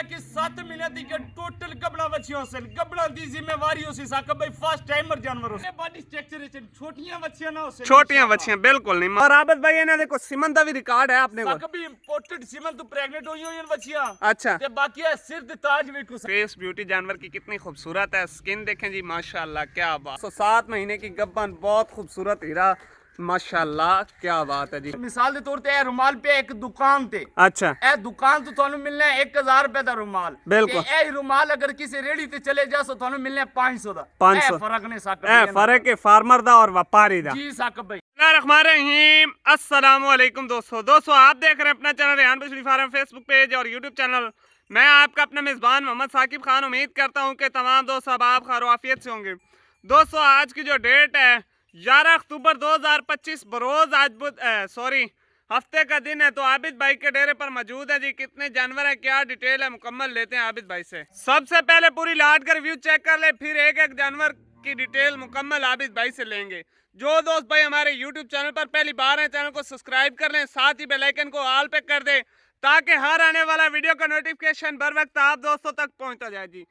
लेके 7 महीने तक टोटल गबड़ा बच्चियों से गबड़ा दी जिम्मेवारी हो सी साकब भाई फर्स्ट टाइमर जानवर हो बॉडी स्ट्रक्चर छोटियां बच्चियां ना हो छोटियां बच्चियां बिल्कुल नहीं। और आबद भाई इन्हां देखो सिमन दा भी रिकॉर्ड है आपने को साकब भी इंपोर्टेड सिमन तो प्रेग्नेंट हुई हुई बच्चियां। अच्छा ते बाकी है सिर दे ताज भी कुछ फेस ब्यूटी जानवर की कितनी खूबसूरत है। स्किन देखें जी माशाल्लाह क्या बात। 7 महीने की गब्बन बहुत खूबसूरत हीरा माशाल्लाह क्या बात है जी। मिसाल के तौर पे रुमाल पे एक दुकान थे। अच्छा ए दुकान तो थानू मिलना है 1000 रुपए का रुमाल। बिल्कुल ए रुमाल अगर किसी रेडी ते चले जा सो थानू मिलना है 500 दा। 500 फर्क नहीं साकब ए फर्क है फार्मर दा और व्यापारी दा। जी साकब भाई। बिस्मिल्लाहिर्रहमानिर्रहीम अस्सलाम वालेकुम दोस्तों आप देख रहे हैं अपना चैनल रेहान बछड़ी फार्म फेसबुक पेज और यूट्यूब चैनल। मैं आपका अपना मेज़बान मोहम्मद साकिब खान उम्मीद करता हूं कि तमाम दोस्त अब आप खैरियत से होंगे। दोस्तों आज की जो डेट है 11 अक्टूबर 2025 बरोज आज हफ्ते का दिन है। तो आबिद भाई के डेरे पर मौजूद है जी। कितने जानवर है क्या डिटेल है मुकम्मल लेते हैं आबिद भाई से। सबसे पहले पूरी लाट का रिव्यू चेक कर ले, फिर एक एक जानवर की डिटेल मुकम्मल आबिद भाई से लेंगे। जो दोस्त भाई हमारे यूट्यूब चैनल पर पहली बार है चैनल को सब्सक्राइब कर लें, साथ ही बेल आइकन को ऑल पे कर दें ताकि हर आने वाला वीडियो का नोटिफिकेशन बर वक्त आप दोस्तों तक पहुंचता जाए जी।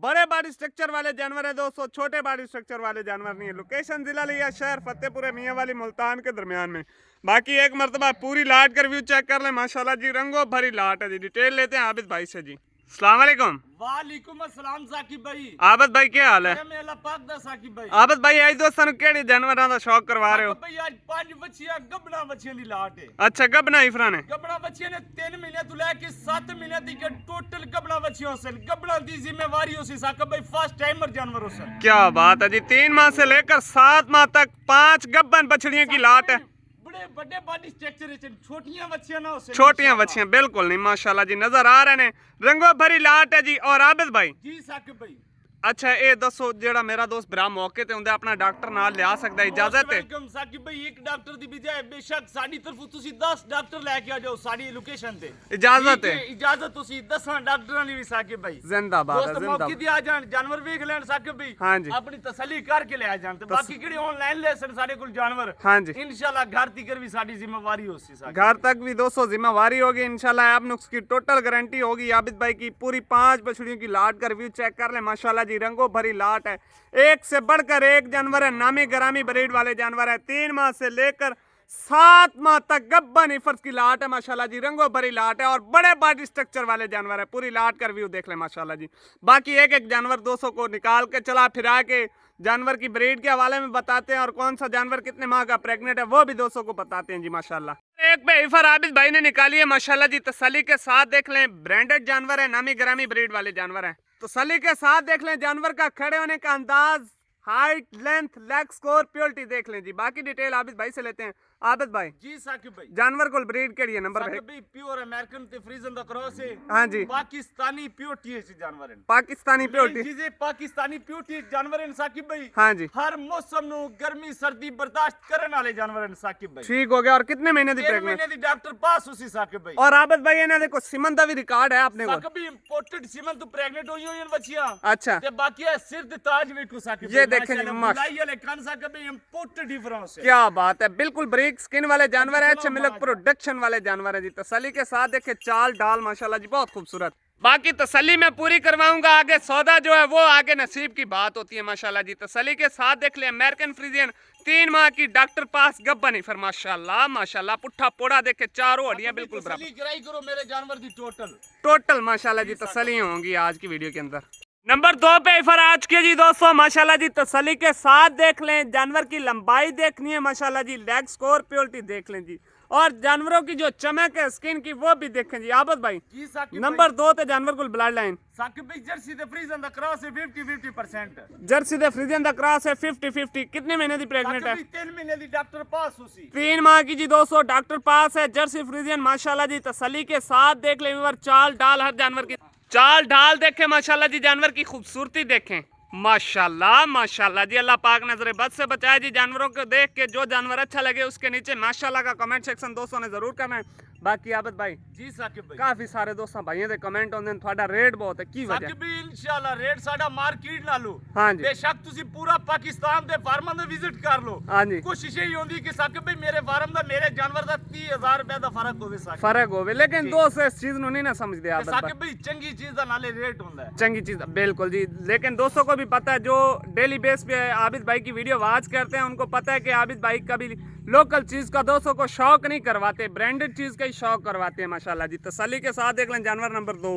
बड़े बॉडी स्ट्रक्चर वाले जानवर है दोस्तों, छोटे बॉडी स्ट्रक्चर वाले जानवर नहीं है। लोकेशन जिला लिया शहर फतेहपुर मियां वाली मुल्तान के दरमियान में। बाकी एक मरतबा पूरी लाट का रिव्यू चेक कर लें माशाल्लाह जी, रंगों भरी लाट है जी। डिटेल लेते हैं आबिद भाई से जी। अस्सलाम वालेकुम। वालेकुम अस्सलाम साकिब भाई। आबिद भाई क्या हाल है? मैं अल्लाह पाक दा साकिब भाई। आबिद भाई आज दोस्तों केड़े जानवरां दा शौक करवा रहे हो? साकिब भाई आज 5 बच्चियां गबड़ा बच्चियां दी लाट है। अच्छा गबना इफरा ने गबड़ा बच्चियां ने 3 महीने तो लेके 7 महीने तक टोटल गबड़ा बच्चियों से गबड़ा दी जिम्मेवारी हो सी साकिब भाई फर्स्ट टाइमर जानवर हो सर। क्या बात है जी। 3 माह से लेकर 7 माह तक 5 गब्बन बछड़ियों की लाट है। बड़े बड़े बॉडी स्ट्रक्चर छोटियां बच्चियां ना हो छोटियां बच्चियां बिल्कुल नहीं माशाल्लाह जी नजर आ रहे हैं। रंगों भरी लाट है जी। और आबिद भाई जी साकिब भाई अच्छा ये दसो जेड़ा मेरा दोस्त भरा मौके ते हुंदा अपना डॉक्टर नाल लिया सकदा है, इजाजत है? वेलकम साकिब भाई। एक डॉक्टर दी बजाय बेशक साडी तरफ तुसी 10 डॉक्टर लेके आ जाओ साडी लोकेशन ते। इजाजत है? इजाजत तुसी 10 डॉक्टरां दी भी साकिब भाई जिंदाबाद दोस्त मौके दी आ जान जानवर वेख लेन साकिब भाई। हां जी अपनी तसल्ली करके ले आ जान ते बाकी केड़ी ऑनलाइन ले सन साडे कोल जानवर। हां जी इंशाल्लाह घर तक भी साडी जिम्मेवारी होसी साकिब। घर तक भी दोस्तों जिम्मेवारी होगी इंशाल्लाह। आप नुक्स की टोटल गारंटी होगी। आबिद भाई की पूरी 5 बछड़ियों की लाट का रिव्यू चेक कर ले माशाल्लाह जी, रंगों भरी लाट है। एक से बढ़कर एक जानवर है, नामी गरामी ब्रीड वाले जानवर है। 3 माह से लेकर 7 माह तक गब्बन इफर्स की लाट है माशाल्लाह जी, रंगों भरी लाट है और बड़े बॉडी स्ट्रक्चर वाले जानवर है। पूरी लाट का रिव्यू देख ले माशाल्लाह जी। बाकी एक एक जानवर दोस्तों को निकाल के चला फिरा के जानवर की ब्रीड के हवाले में बताते हैं और कौन सा जानवर कितने माह का प्रेग्नेंट है वो भी दोस्तों को बताते हैं जी माशाल्लाह। एक पे इफर आबिद भाई ने निकाली है माशाल्लाह जी, तसल्ली के साथ देख लें। ब्रांडेड जानवर है, नामी गरामी ब्रीड वाले जानवर है। तसल्ली के साथ देख लें जानवर का खड़े होने का अंदाज, height, length, leg score, purity देख लें जी। बाकी डिटेल आबिद भाई से लेते हैं। आबिद भाई जी साकिब भाई जानवर को ब्रीड केड़ी है नंबर साकिब भाई प्योर अमेरिकन ते फ्रीजन दा क्रॉस है। हां जी पाकिस्तानी प्योरिटी है जानवर है। पाकिस्तानी प्योरिटी चीजें पाकिस्तानी प्योरिटी जानवर है साकिब भाई। हां जी हर मौसम नु गर्मी सर्दी बर्दाश्त करने वाले जानवर है साकिब भाई। ठीक हो गया। और कितने महीने दी 3 प्रेग्नेंट? महीने दी डॉक्टर पास उसी साकिब भाई। और आबिद भाई इन्हां देखो सिमन दा भी रिकॉर्ड है आपने को? साकिब भाई इंपोर्टेड सिमन तो प्रेग्नेंट हुई हुई बच्चियां। अच्छा ते बाकी है सिर दे ताज देखो साकिब ये भाई। देखें जी माशाल्लाह वाले कान साकिब भाई इंपोर्टेड डिफरेंस है। क्या बात है। बिल्कुल ब्रेक स्किन वाले जानवर है, अच्छे मिल्क प्रोडक्शन वाले जानवर है जी। तसल्ली के साथ देखे चाल डाल माशाल्लाह जी बहुत खूबसूरत। बाकी तसल्ली मैं पूरी करवाऊंगा, आगे सौदा जो है वो आगे नसीब की बात होती है माशाल्लाह जी। तसल्ली के साथ देख ले अमेरिकन फ्रीजियन 3 माह की डॉक्टर पास गब्बन ही फिर माशाल्लाह माशाल्लाह पुट्ठा पोड़ा देखे चारों हड्डियां बिल्कुल बराबर। तसल्ली कराई करो मेरे जानवर दी टोटल माशाल्लाह जी तसल्ली होंगी आज की वीडियो के अंदर। नंबर 2 पे इफर आज के जी दोस्तों माशाल्लाह जी तसल्ली के साथ देख लें। जानवर की लंबाई देखनी है माशाल्लाह जी, लेग स्कोर प्योरिटी देख लें जी और जानवरों की जो चमक है स्किन की वो भी देखें जी। आबिद भाई नंबर 2 ते जानवर को ब्लड लाइन साकिब भाई जर्सी दे फ्रीजन दा क्रॉस है 50-50%। जर्सी दे फ्रीजन दा क्रॉस है 50-50। कितने महीने दी प्रेग्नेंट है? 3 महीने दी डॉक्टर पास उसी 3 माह की जी दोस्तों डॉक्टर पास है। जर्सी फ्रीजियन माशाल्लाह जी तसल्ली के साथ देख ले। चाल डाल हर जानवर की चाल ढाल देखें माशाल्लाह जी, जानवर की खूबसूरती देखें माशाल्लाह माशाल्लाह जी। अल्लाह पाक नजर बद से बचाए जी। जानवरों को देख के जो जानवर अच्छा लगे उसके नीचे माशाल्लाह का कमेंट सेक्शन दोस्तों ने जरूर करना है। बाकी आबिद भाई जी साकिब भाई काफी सारे दोस्तों भाइयों दे कमेंट होंदे ने थोड़ा रेट बहुत है की वजह साकिब भाई इंशाल्लाह रेट साडा मार्केट नालो हाँ जी बेशक तुसी पूरा पाकिस्तान दे फार्मां दा विजिट कर लो हाँ जी कोशिश यही होंदी कि साकिब भाई मेरे फार्म दा मेरे जानवर दा 30,000 रुपए दा फर्क होवे साकिब फर्क होवे लेकिन दोस्त इस चीज नु नहीं ना समझदे आबिद भाई साकिब भाई चंगी चीज दा नाले रेट होंदा है चंगी चीज बिल्कुल जी लेकिन दोस्तों को भी पता है जो डेली बेस पे आबिद भाई की वीडियो वॉच करते हैं उनको पता है कि आबिद भाई कभी लोकल चीज का दोस्तों को शौक नहीं करवाते ब्रांडेड चीज का ही शौक करवाते हैं माशाल्लाह जी तसल्ली के साथ देख लें जानवर नंबर 2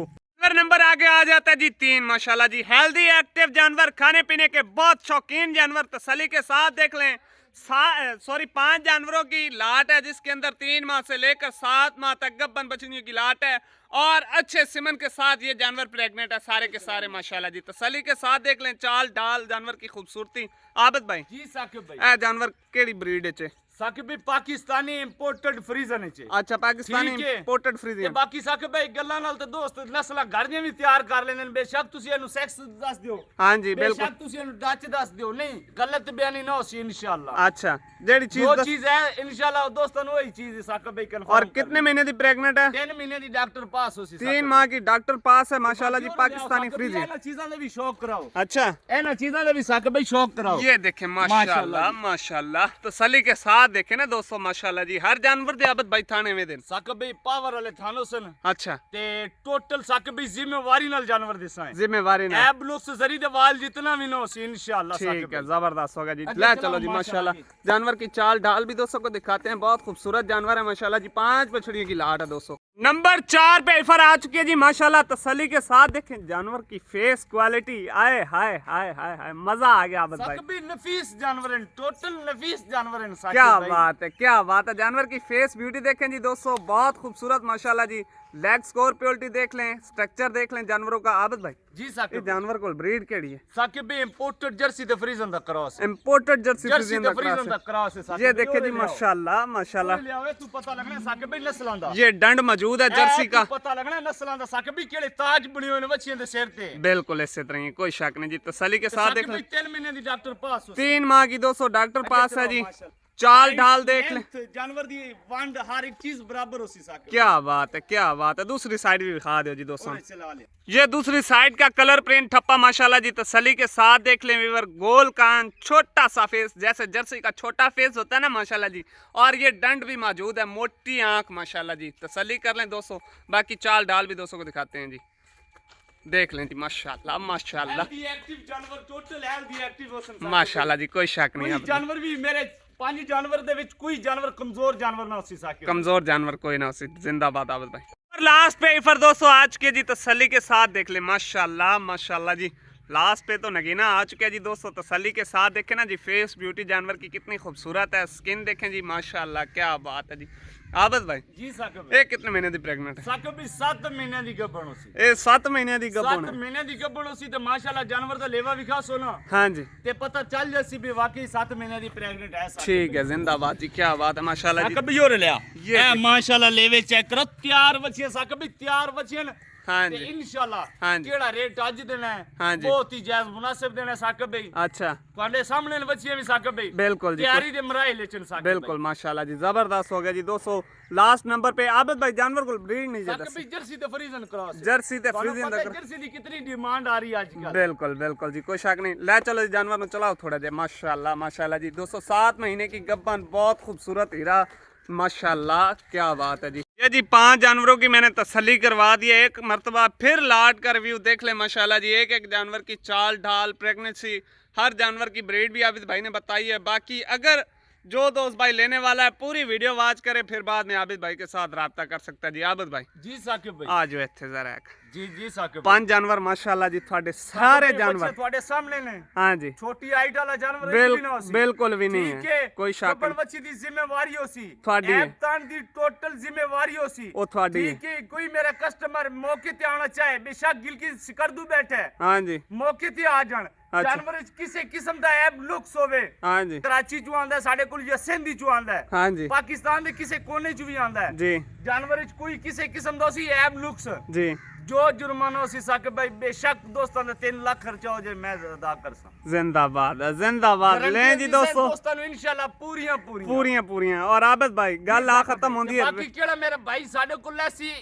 नंबर आगे आ जाता है जी 3 माशाल्लाह जी हेल्दी एक्टिव जानवर खाने पीने के बहुत शौकीन जानवर तसल्ली के साथ देख लें 5 जानवरों की लाट है जिसके अंदर 3 माह से लेकर 7 माह तक गब्बन बछड़ियों की लाट है और अच्छे सिमन के साथ ये जानवर प्रेग्नेंट है सारे के सारे माशाल्लाह जी तसल्ली के साथ देख लें चाल डाल जानवर की खूबसूरती आबिद भाई जी साकिब भाई ए जानवर केड़ी ब्रीड है साकिब भाई पाकिस्तानी इंपोर्टेड फ्रीजन है अच्छा पाकिस्तानी ठीक है। इंपोर्टेड ते फ्रीजियन बाकी साकिब भाई गल्लां नाल ते दोस्त नस्लां घर ਦੀਆਂ ਵੀ ਤਿਆਰ ਕਰ ਲੈਂਦੇ ਨੇ ਬੇਸ਼ੱਕ ਤੁਸੀਂ ਇਹਨੂੰ ਸੈਕਸ ਦੱਸ ਦਿਓ हाँ जी बिल्कुल ਬੇਸ਼ੱਕ ਤੁਸੀਂ ਇਹਨੂੰ ਡੱਚ ਦੱਸ ਦਿਓ ਨਹੀਂ ਗਲਤ ਬਿਆਨੀ ਨਾ ਹੋਸੀ इंशाल्लाह अच्छा जेडी चीज जो चीज है इंशाल्लाह दोस्तों ਨੂੰ वही चीज साकिब भाई कंफर्म और कितने महीने दी प्रेग्नेंट है 3 महीने ਦੀ ਡਾਕਟਰ ਪਾਸ ਹੋਸੀ 3 माह की डॉक्टर पास है माशाल्लाह जी पाकिस्तानी फ्रीजियन ਇਹਨਾਂ ਚੀਜ਼ਾਂ ਦਾ ਵੀ ਸ਼ੌਕ ਕਰਾਓ अच्छा ਇਹਨਾਂ ਚੀਜ਼ਾਂ ਦਾ ਵੀ ਸਾਕਿਬ भाई शौक कराओ ये देखें माशाल्लाह माशाल्लाह तसल्ली के साथ देखें ना दोस्तों माशाल्लाह जी हर जानवर दे आबिद भाई थाने में दिन साकिब भाई पावर वाले थानो सन अच्छा ते टोटल साकिब भाई जिम्मेवारी नाल जानवर दिसा है जिम्मेवारी ना ऐब लुक्स जरी दे वाल जितना भी ना होसी इंशाल्लाह ठीक है जबरदस्त होगा जी अच्छा, ले चलो, चलो जी माशाल्लाह माशाल्लाह जानवर की चाल ढाल भी दोस्तों को दिखाते हैं बहुत खूबसूरत जानवर है माशाल्लाह जी 5 बछड़ियों की लाट है दोस्तों नंबर 4 पे इफर आ चुकी है जी माशाल्लाह तसल्ली के साथ देखें जानवर की फेस क्वालिटी आए हाय हाय हाय हाय मजा आ गया आबिद भाई साकिब भाई नफीस जानवर हैं टोटल नफीस जानवर हैं साकिब क्या भाई बात है क्या बात है जानवर की फेस ब्यूटी देखें जी दोस्तों बहुत खूबसूरत माशाल्लाह जी लेग स्कॉर्पियोलिटी देख लें स्ट्रक्चर देख लें जानवरों का आबिद भाई जी ये साकिब जानवर को ब्रीड केड़ी है साकिब भाई imported Jersey the फ्रीजन the cross imported Jersey Jersey Friesian the दा फ्रीजन द क्रॉस क्रॉस है है। साकिब ये भाई, देखे जी ले आओ। माशाल्लाह माशाल्लाह ले आओ, तू पता लगना है साकिब भाई नस्लां दा ये डंड मौजूद है जर्सी का पता लगना है नस्लां दा साकिब भाई केड़े ताज बने हुए ने बच्चियां दे सिर ते बिल्कुल इसी तरह ही कोई शक नहीं जी तसल्ली के साथ देख साकिब लें भाई 3 महीने दी डॉक्टर पास हो 3 माह की 200 डॉक्टर पास है जी चाल ढाल देख लें जानवर दी वंड हर एक चीज बराबर होसी साकिब क्या बात है दूसरी साइड भी दिखा दो जी दोस्तों भाई चला ले ये दूसरी साइड का कलर प्रिंट ठप्पा माशाल्लाह जी तसल्ली के साथ देख लें वीवर गोल कान छोटा सा फेस जैसे जर्सी का छोटा फेस होता है ना माशाल्लाह जी और ये डंड भी मौजूद है मोटी आंख माशाल्लाह जी तसल्ली कर लें दोस्तों बाकी चाल ढाल भी दोस्तों को दिखाते हैं जी देख लें जी माशाल्लाह माशाल्लाह हेल्दी एक्टिव जानवर टोटल हेल्दी एक्टिव हो सकता माशाल्लाह जी कोई शक नहीं कोई है जानवर भी मेरे 5 जानवर दे विच कोई जानवर कमजोर जानवर ना होसी साकिब कमजोर जानवर कोई ना हो जिंदाबाद आबिद भाई और लास्ट पे इफर दोस्तों आज के जी तसल्ली के साथ देख ले माशाल्लाह माशाल्लाह जी लास्ट पे तो नगीना आ चुके हैं जी दोस्तों तसल्ली के साथ देखें ना जी फेस ब्यूटी जानवर की कितनी खूबसूरत है स्किन देखें जी माशाल्लाह क्या बात है जी आबिद भाई जी साकिब ये कितने महीने दी प्रेग्नेंट है साकिब भी 7 महीने दी गब्बण होसी ये 7 महीने दी 7 गब्बन है महीने दी गब्बण होसी ते माशाल्लाह जानवर दा लेवा विखा सो ना हाँ जी ते पता चल जैसी भी वाकई 7 महीने दी प्रेग्नेंट है साकिब ठीक है जिंदाबाद जी क्या बात है माशाल्लाह जी साकिब भी और लिया ये ए माशाल्लाह लेवे चेक करो तैयार बच्चियां साकिब भी तैयार बच्चियां हाँ ते जी इंशाल्लाह हाँ जी। केड़ा रेट आज देना है हाँ जी। बहुत ही जायज मुनासिब देना है साकिब भाई अच्छा ਤੁਹਾਡੇ ਸਾਹਮਣੇ ਨੇ ਬੱਚੀਆਂ ਵੀ ਸਾਕਿਬ ਭਾਈ बिल्कुल जी ਤਿਆਰੀ ਦੇ ਮਰਾਏ ਲੈਚਨ ਸਾਕਿਬ बिल्कुल माशाल्लाह जी जबरदस्त हो गया जी दोस्तों लास्ट नंबर पे आबिद भाई जानवर को ब्रीड नहीं ਸਾਕਿਬ जाता ਭਾਈ ਜਰਸੀ ਤੇ ਫਰੀਜ਼ਨ ਕਰਾਸ जर्सी ते ਤੁਹਾਨੂੰ फ्रीजियन ਪਤਾ दा ਜਰਸੀ ਦੀ ਕਿਤਨੀ ਡਿਮਾਂਡ ਆ ਰਹੀ ਹੈ ਅੱਜ ਕੱਲ बिल्कुल बिल्कुल जी कोई शक नहीं ले चलो जी जानवर में चलाओ थोड़ा जी माशाल्लाह माशाल्लाह जी 207 महीने की गब्बन बहुत खूबसूरत हीरा माशाल्लाह क्या बात है जी ये जी 5 जानवरों की मैंने तसल्ली करवा दी है एक मर्तबा फिर लाट का रिव्यू देख ले माशाल्लाह जी एक एक जानवर की चाल ढाल प्रेगनेंसी हर जानवर की ब्रीड भी आबिद भाई ने बताई है बाकी अगर जो दोस्त भाई लेने वाला है पूरी वीडियो वॉच करे फिर बाद में आबिद भाई के साथ रब्ता कर सकता है जी आबिद भाई जी साकिब भाई आ जाओ इत्थे जरा एक जी जी साकिब 5 जानवर माशाल्लाह जी ਤੁਹਾਡੇ सारे जानवर ਤੁਹਾਡੇ ਸਾਹਮਣੇ ਨੇ हाँ जी ਛੋਟੀ ਹਾਈਟ ਵਾਲਾ ਜਾਨਵਰ ਵੀ ਨਾ ਹੋਸੀ बिल्कुल भी नहीं ठीक है कोई शक ਗੱਬਣ ਬੱਚੀ ਦੀ ਜ਼ਿੰਮੇਵਾਰੀ ਹੋਸੀ ਤੁਹਾਡੀ ਹੈ। ਤਾਂ ਦੀ ਟੋਟਲ ਜ਼ਿੰਮੇਵਾਰੀ ਹੋਸੀ ਉਹ ਤੁਹਾਡੀ ਹੈ। ठीक है कोई मेरा कस्टमर मौके ते आना चाहे बेशक गिल की सिकरदू बैठे हाँ जी मौके ते आ जान अच्छा। जानवर च किसी किस्म दा ऐब लुक्स होवे हाँ जी कराची चो आंदा है साडे कोल या सिंधी चो आंदा है हाँ जी पाकिस्तान दे किसी कोने च भी आंदा है जी जानवर च कोई किसी किस्म दा सी ऐब लुक्स जी जो जुर्माना सी साकिब भाई बेशक दोस्तों ने 3 लाख खर्चा हो जाए मैं अदा कर सा जिंदाबाद जिंदाबाद ले जी दोस्तों दोस्तों ने इंशाल्लाह पूरियां पूरियां और आबद भाई गल आ खत्म होंदी है बाकी केड़ा मेरा भाई साडे कोल ऐसी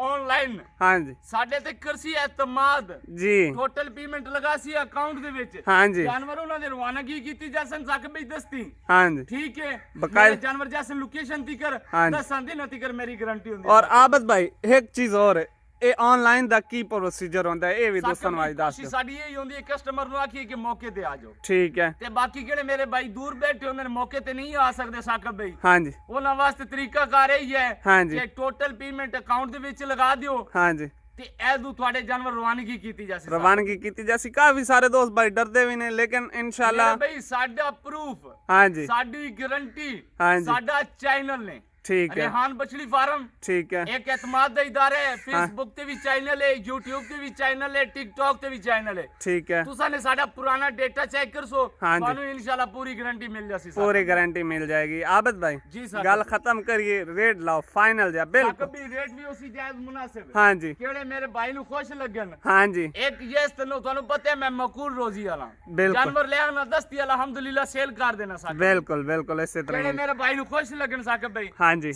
ऑनलाइन हां जी साडे ते करसी एतमाद जी टोटल पेमेंट लगा सी अकाउंट दे विच हां जी जानवर उन्हां दे रवानगी कीती जैसन साकिब भाई दस्ती हां जी ठीक है बकायदा मेरे जानवर जैसे लोकेशन तिकर हाँ जी। 10 दिन तिकर मेरी गारंटी होंदी और आबद भाई एक चीज और है ਇਹ ਆਨਲਾਈਨ ਦਾ ਕੀ ਪ੍ਰੋਸੀਜਰ ਹੁੰਦਾ ਹੈ ਇਹ ਵੀ ਦੋਸਤਾਂ ਨੂੰ ਅੱਜ ਦੱਸ ਦਿਓ ਸਾਡੀ ਇਹ ਹੁੰਦੀ ਹੈ ਕਸਟਮਰ ਨੂੰ ਆਖੀਏ ਕਿ ਮੌਕੇ ਤੇ ਆ ਜਾਓ ਠੀਕ ਹੈ ਤੇ ਬਾਕੀ ਕਿਹੜੇ ਮੇਰੇ ਭਾਈ ਦੂਰ ਬੈਠੇ ਹੁੰਦੇ ਨੇ ਮੌਕੇ ਤੇ ਨਹੀਂ ਆ ਸਕਦੇ ਸਾਕਿਬ ਭਾਈ ਹਾਂਜੀ ਉਹਨਾਂ ਵਾਸਤੇ ਤਰੀਕਾ ਕਾਰ ਇਹ ਹੈ ਹਾਂਜੀ ਕਿ ਟੋਟਲ ਪੇਮੈਂਟ ਅਕਾਊਂਟ ਦੇ ਵਿੱਚ ਲਗਾ ਦਿਓ ਹਾਂਜੀ ਤੇ ਇਹ ਤੁਹਾਡੇ ਜਾਨਵਰ ਰਵਾਨਗੀ ਕੀਤੀ ਜਾਸੀ ਰਵਾਨਗੀ ਕੀਤੀ ਜਾਸੀ ਕਾਫੀ ਸਾਰੇ ਦੋਸਤ ਭਾਈ ਡਰਦੇ ਵੀ ਨੇ ਲੇਕਿਨ ਇਨਸ਼ਾਅੱਲਾ ਭਾਈ ਸਾਡਾ ਪ੍ਰੂਫ ਹਾਂਜੀ ਸਾਡੀ ਗਾਰੰਟੀ ਹਾਂਜੀ ਸਾਡਾ ਚੈਨਲ ਨੇ ठीक है रेहान बछड़ी फार्म ठीक है एक एतमाद दा इदारा है फेसबुक ते भी चैनल है यूट्यूब ते भी चैनल है टिकटॉक ते भी चैनल है ठीक है तुसा ने साडा पुराना डेटा चेक कर सो हाँ जी। थानू इंशाल्लाह पूरी गारंटी मिल जासी पूरी गारंटी मिल जाएगी आबद भाई जी सर गल खत्म करिए रेट लाओ फाइनल जा बिल्कुल कभी रेट भी उसी जायज मुनासिब हां जी केड़े मेरे भाई नु खुश लगन हां जी एक यस तनो थानू पता है मैं मकूल रोजी वाला बिल्कुल। जानवर ले आना दस्ती अल्हम्दुलिल्लाह सेल कर देना सा बिल्कुल बिल्कुल इसी तरह केड़े मेरे भाई नु खुश लगन साकिब भाई हां जी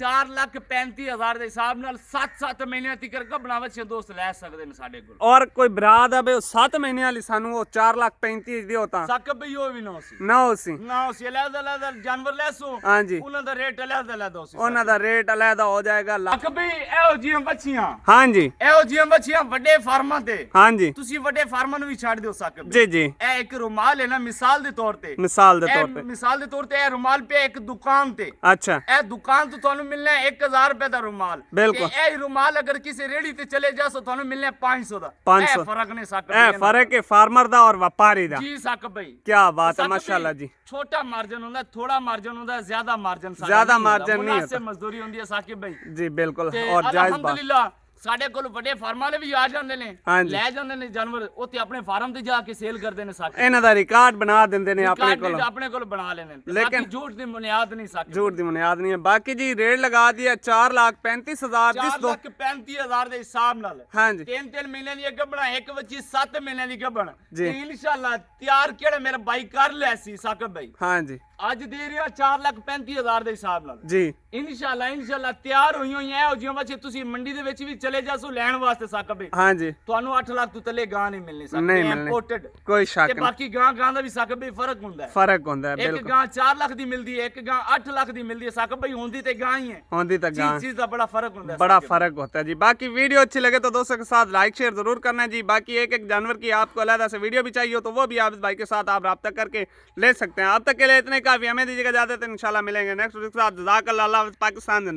4,35,000 ਦੇ ਹਿਸਾਬ ਨਾਲ 7-7 ਮਹੀਨਿਆਂ ਤੱਕ ਕਬਣਾ ਬੱਚੇ ਦੋਸਤ ਲੈ ਸਕਦੇ ਨੇ ਸਾਡੇ ਕੋਲ और कोई बराद है 7 महीने वाली सानू वो 4,35,000 दियो ता ਸਾਕਿਬ ਭਾਈ ਉਹ ਵੀ ਨਾ ਸੀ ना उसी ਨਾ ਸੀ ਲੈ ਜਾਨਵਰ ਲੈ ਸੋ हां जी ਉਹਨਾਂ ਦਾ ਰੇਟ ਲੈ ਦੋ ਸੀ ਉਹਨਾਂ ਦਾ ਰੇਟ ਅਲੱਗਾ ਹੋ ਜਾਏਗਾ ਸਾਕਿਬ ਭਾਈ ਇਹੋ ਜੀਆਂ ਬੱਚੀਆਂ हां जी ਇਹੋ ਜੀਆਂ ਬੱਚੀਆਂ ਵੱਡੇ ਫਾਰਮਾਂ ਤੇ हां जी ਤੁਸੀਂ ਵੱਡੇ ਫਾਰਮਾਂ ਨੂੰ ਵੀ ਛੱਡ ਦਿਓ ਸਾਕਿਬ जी जी ਇਹ ਇੱਕ ਰੁਮਾਲ ਹੈ ਨਾ ਮਿਸਾਲ ਦੇ ਤੌਰ ਤੇ मिसाल दे तौर पे ਮਿਸਾਲ ਦੇ ਤੌਰ ਤੇ ਇਹ ਰੁਮਾਲ ਪਿਆ ਇੱਕ ਦੁਕਾਨ ਤੇ अच्छा ਇਹ ਦੁਕਾਨ ਤੋਂ ਤੁਹਾਨੂੰ ਮਿਲਣਾ ਹੈ 1000 ਰੁਪਏ ਦਾ ਰੁਮਾਲ ਬਿਲਕੁਲ। ਤੇ ਇਹ ਰੁਮਾਲ ਅਗਰ ਕਿਸੇ ਰੇੜੀ ਤੇ ਚਲੇ ਜਾਸੋ ਤੁਹਾਨੂੰ ਮਿਲਣਾ 500 ਦਾ 500 ਇਹ ਫਰਕ ਨੇ ਸਾਕਿਬ ए फर्क है फार्मर दा और व्यापारी दा ਜੀ ਸਾਕਿਬ ਭਾਈ क्या बात है ਸਾਕਿਬ माशाल्लाह ਭਾਈ, जी ਛੋਟਾ ਮਾਰਜਨ ਹੁੰਦਾ ਥੋੜਾ ਮਾਰਜਨ ਹੁੰਦਾ ਜ਼ਿਆਦਾ ਮਾਰਜਨ ਜ਼ਿਆਦਾ margin ਨਹੀਂ ਹੁੰਦਾ ਮਜ਼ਦੂਰੀ ਹੁੰਦੀ ਹੈ ਸਾਕਿਬ ਭਾਈ जी बिल्कुल ਤੇ और जायज बात ਅਲਹਮਦੁਲਿਲਾ ਸਾਡੇ ਕੋਲ ਵੱਡੇ ਫਾਰਮਾਂ ਵਾਲੇ ਵੀ ਆ ਜਾਂਦੇ ਨੇ ਹਾਂਜੀ। ਲੈ ਜਾਂਦੇ ਨੇ ਜਾਨਵਰ ਉੱਥੇ ਆਪਣੇ ਫਾਰਮ ਤੇ ਜਾ ਕੇ ਸੇਲ ਕਰਦੇ ਨੇ ਸਾਕਿਬ ਇਹਨਾਂ ਦਾ ਰਿਕਾਰਡ ਬਣਾ ਦਿੰਦੇ ਨੇ ਆਪਣੇ ਕੋਲ ਆਪਣੇ ਕੋਲ ਬਣਾ ਲੈਣੇ ਨੇ ਲੇਕਿਨ- ਬਾਕੀ ਝੂਠ ਦੀ ਬੁਨਿਆਦ ਨਹੀਂ ਸਾਕਿਬ झूठ दी बुनियाद नहीं है बाकी जी रेट लगा दिया 4,35,000 जिस दो 4,35,000 ਦੇ ਹਿਸਾਬ ਨਾਲ हाँ जी 3 ਮਹੀਨਿਆਂ ਦੀ ਗੱਬਣਾ ਇੱਕ ਬੱਚੀ 7 ਮਹੀਨਿਆਂ ਦੀ ਗੱਬਣ ਜੀ। ਇਨਸ਼ਾਅੱਲਾ ਤਿਆਰ ਕਿਹੜੇ ਮੇਰਾ ਬਾਈ ਕਰ ਲਿਆ ਸੀ ਸਾਕਿਬ ਭਾਈ हाँ जी ਅੱਜ ਦੇ ਰਿਹਾ 4,35,000 ਦੇ ਹਿਸਾਬ ਨਾਲ जी ਇਨਸ਼ਾਅੱਲਾ ਤਿਆਰ ਹੋਈਆਂ ਹੋ ਜਿਵੇਂ ਬੱਚੇ ਤੁਸੀਂ ਮੰਡੀ ਦੇ ਵਿੱਚ ਵੀ ਚਲੇ ਜਾਸੋ ਲੈਣ ਵਾਸਤੇ ਸਾਕਿਬ ਭਾਈ हाँ जी ਤੁਹਾਨੂੰ 8 ਲੱਖ ਤੋਂ ਥੱਲੇ ਗਾਂ ਨਹੀਂ ਮਿਲਣੀ नहीं ਸਾਕਿਬ मिलने ਇੰਪੋਰਟਡ कोई शक ਤੇ नहीं ਬਾਕੀ ਗਾਂ ਦਾ ਵੀ ਸਾਕਿਬ ਭਾਈ ਫਰਕ ਹੁੰਦਾ ਹੈ फर्क होता है ਇੱਕ बिल्कुल ਗਾਂ 4 ਲੱਖ ਦੀ ਮਿਲਦੀ ਹੈ ਇੱਕ ਗਾਂ 8 ਲੱਖ ਦੀ ਮਿਲਦੀ ਹੈ ਸਾਕਿਬ ਭਾਈ ਹੁੰਦੀ ਤੇ ਗਾਂ ਹੀ ਹੈ होती तक चीज का बड़ा फर्क होता है बड़ा साकिब। फर्क होता है जी बाकी वीडियो अच्छी लगे तो दोस्तों के साथ लाइक शेयर जरूर करना है जी बाकी एक एक जानवर की आपको अलग से वीडियो भी चाहिए हो तो वो भी आप भाई के साथ आप रब्ता करके ले सकते हैं अब तक के लिए इतने काफी हमें दीजिएगा जाते थे इंशाल्लाह मिलेंगे नेक्स्ट वीडियो के साथ जज़ाकल्लाह अल्लाह हाफ़िज़ पाकिस्तान।